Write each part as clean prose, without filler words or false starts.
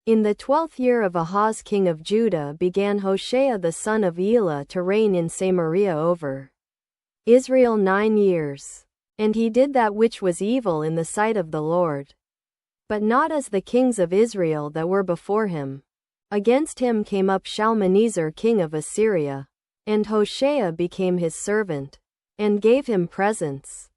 In the 12th year of Ahaz king of Judah began Hoshea the son of Elah to reign in Samaria over Israel 9 years. And he did that which was evil in the sight of the Lord, but not as the kings of Israel that were before him. Against him came up Shalmaneser king of Assyria, and Hoshea became his servant, and gave him presents,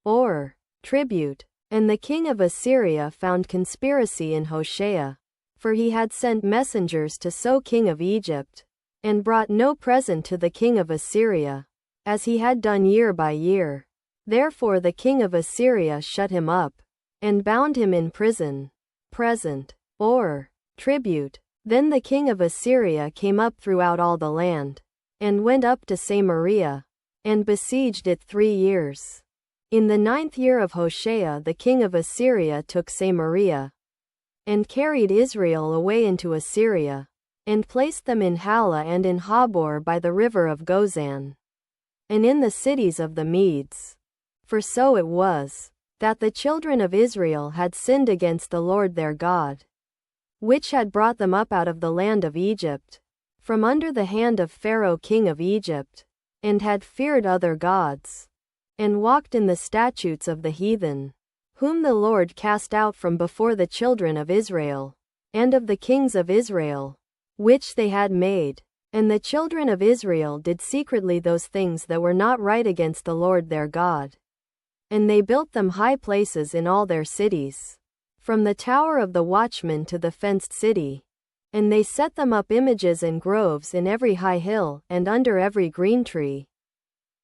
or tribute. And the king of Assyria found conspiracy in Hoshea, for he had sent messengers to So king of Egypt, and brought no present to the king of Assyria, as he had done year by year. Therefore the king of Assyria shut him up, and bound him in prison. Present, or tribute. Then the king of Assyria came up throughout all the land, and went up to Samaria, and besieged it 3 years. In the 9th year of Hoshea the king of Assyria took Samaria, and carried Israel away into Assyria, and placed them in Halah and in Habor by the river of Gozan, and in the cities of the Medes. For so it was, that the children of Israel had sinned against the Lord their God, which had brought them up out of the land of Egypt, from under the hand of Pharaoh king of Egypt, and had feared other gods, and walked in the statutes of the heathen, whom the Lord cast out from before the children of Israel, and of the kings of Israel, which they had made. And the children of Israel did secretly those things that were not right against the Lord their God. And they built them high places in all their cities, from the tower of the watchman to the fenced city. And they set them up images and groves in every high hill, and under every green tree.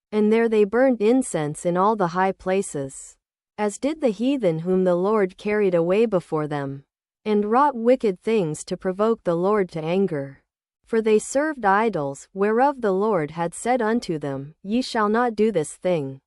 And there they burnt incense in all the high places, as did the heathen whom the Lord carried away before them, and wrought wicked things to provoke the Lord to anger. For they served idols, whereof the Lord had said unto them, Ye shall not do this thing.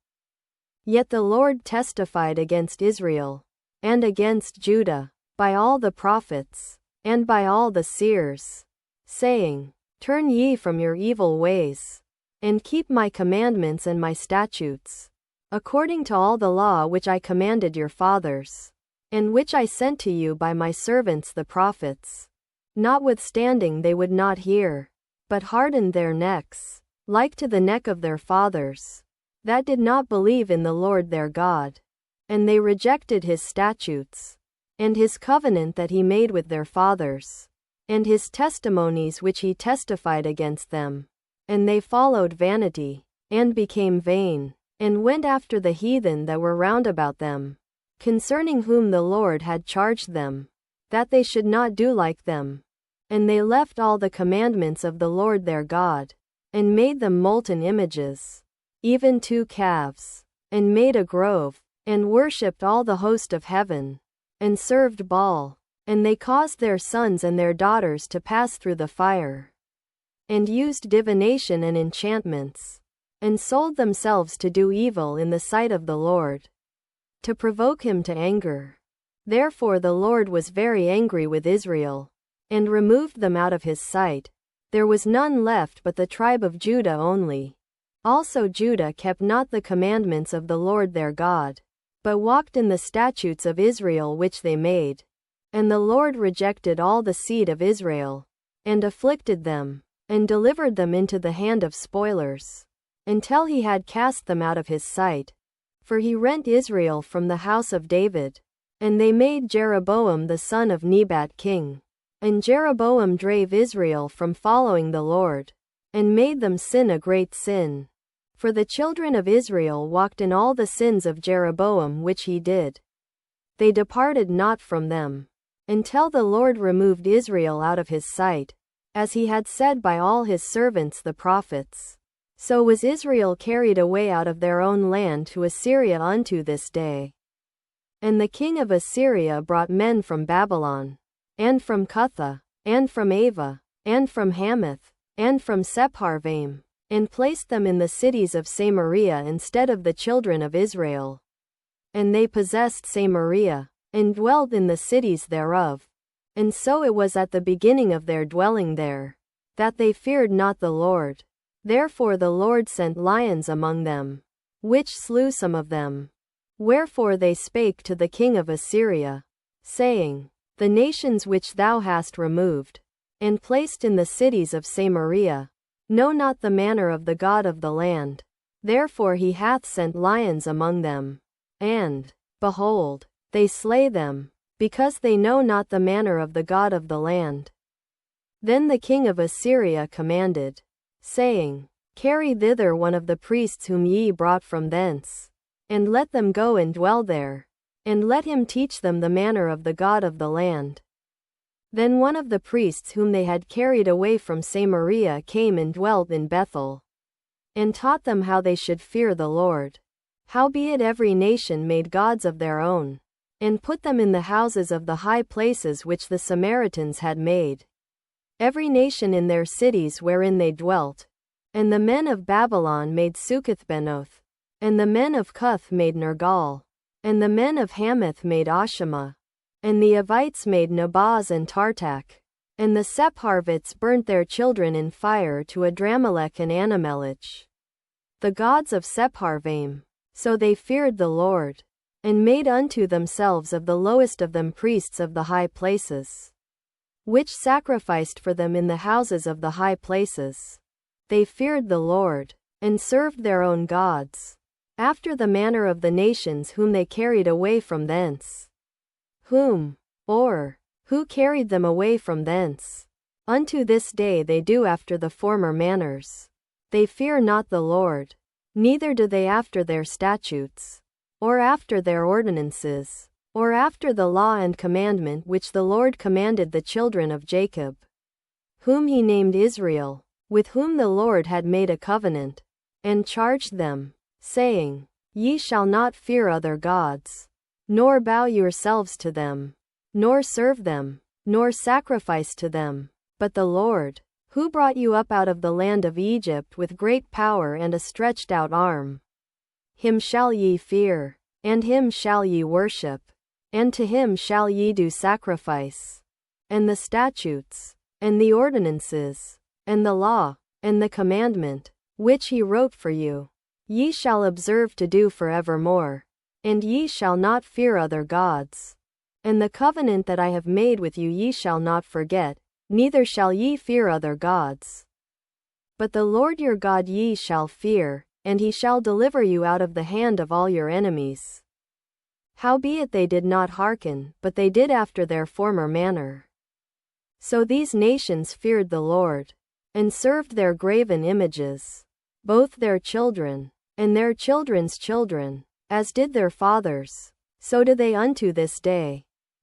Yet the Lord testified against Israel, and against Judah, by all the prophets, and by all the seers, saying, Turn ye from your evil ways, and keep my commandments and my statutes, according to all the law which I commanded your fathers, and which I sent to you by my servants the prophets. Notwithstanding they would not hear, but hardened their necks, like to the neck of their fathers, that did not believe in the Lord their God. And they rejected his statutes, and his covenant that he made with their fathers, and his testimonies which he testified against them. And they followed vanity, and became vain, and went after the heathen that were round about them, concerning whom the Lord had charged them, that they should not do like them. And they left all the commandments of the Lord their God, and made them molten images, even 2 calves, and made a grove, and worshipped all the host of heaven, and served Baal. And they caused their sons and their daughters to pass through the fire, and used divination and enchantments, and sold themselves to do evil in the sight of the Lord, to provoke him to anger. Therefore the Lord was very angry with Israel, and removed them out of his sight. There was none left but the tribe of Judah only. Also Judah kept not the commandments of the Lord their God, but walked in the statutes of Israel which they made. And the Lord rejected all the seed of Israel, and afflicted them, and delivered them into the hand of spoilers, until he had cast them out of his sight. For he rent Israel from the house of David, and they made Jeroboam the son of Nebat king. And Jeroboam drave Israel from following the Lord, and made them sin a great sin. For the children of Israel walked in all the sins of Jeroboam which he did. They departed not from them, until the Lord removed Israel out of his sight, as he had said by all his servants the prophets. So was Israel carried away out of their own land to Assyria unto this day. And the king of Assyria brought men from Babylon, and from Cutha, and from Ava, and from Hamath, and from Sepharvaim, and placed them in the cities of Samaria instead of the children of Israel. And they possessed Samaria, and dwelt in the cities thereof. And so it was at the beginning of their dwelling there, that they feared not the Lord. Therefore the Lord sent lions among them, which slew some of them. Wherefore they spake to the king of Assyria, saying, the nations which thou hast removed, and placed in the cities of Samaria, know not the manner of the God of the land. Therefore he hath sent lions among them, and, behold, they slay them, because they know not the manner of the God of the land. Then the king of Assyria commanded, saying, Carry thither one of the priests whom ye brought from thence, and let them go and dwell there, and let him teach them the manner of the God of the land. Then one of the priests whom they had carried away from Samaria came and dwelt in Bethel, and taught them how they should fear the Lord. Howbeit every nation made gods of their own, and put them in the houses of the high places which the Samaritans had made, every nation in their cities wherein they dwelt. And the men of Babylon made Succoth-benoth, and the men of Cuth made Nergal, and the men of Hamath made Ashima, and the Avites made Nabaz and Tartak, and the Sepharvites burnt their children in fire to Adramelech and Anamelech, the gods of Sepharvaim. So they feared the Lord, and made unto themselves of the lowest of them priests of the high places, which sacrificed for them in the houses of the high places. They feared the Lord, and served their own gods, after the manner of the nations whom they carried away from thence. Who carried them away from thence? Unto this day they do after the former manners. They fear not the Lord, neither do they after their statutes, or after their ordinances, or after the law and commandment which the Lord commanded the children of Jacob, whom he named Israel, with whom the Lord had made a covenant, and charged them, saying, Ye shall not fear other gods, nor bow yourselves to them, nor serve them, nor sacrifice to them, but the Lord, who brought you up out of the land of Egypt with great power and a stretched out arm. Him shall ye fear, and him shall ye worship, and to him shall ye do sacrifice. And the statutes, and the ordinances, and the law, and the commandment, which he wrote for you, ye shall observe to do forevermore. And ye shall not fear other gods. And the covenant that I have made with you ye shall not forget, neither shall ye fear other gods. But the Lord your God ye shall fear, and he shall deliver you out of the hand of all your enemies. Howbeit they did not hearken, but they did after their former manner. So these nations feared the Lord, and served their graven images, both their children, and their children's children, as did their fathers, so do they unto this day.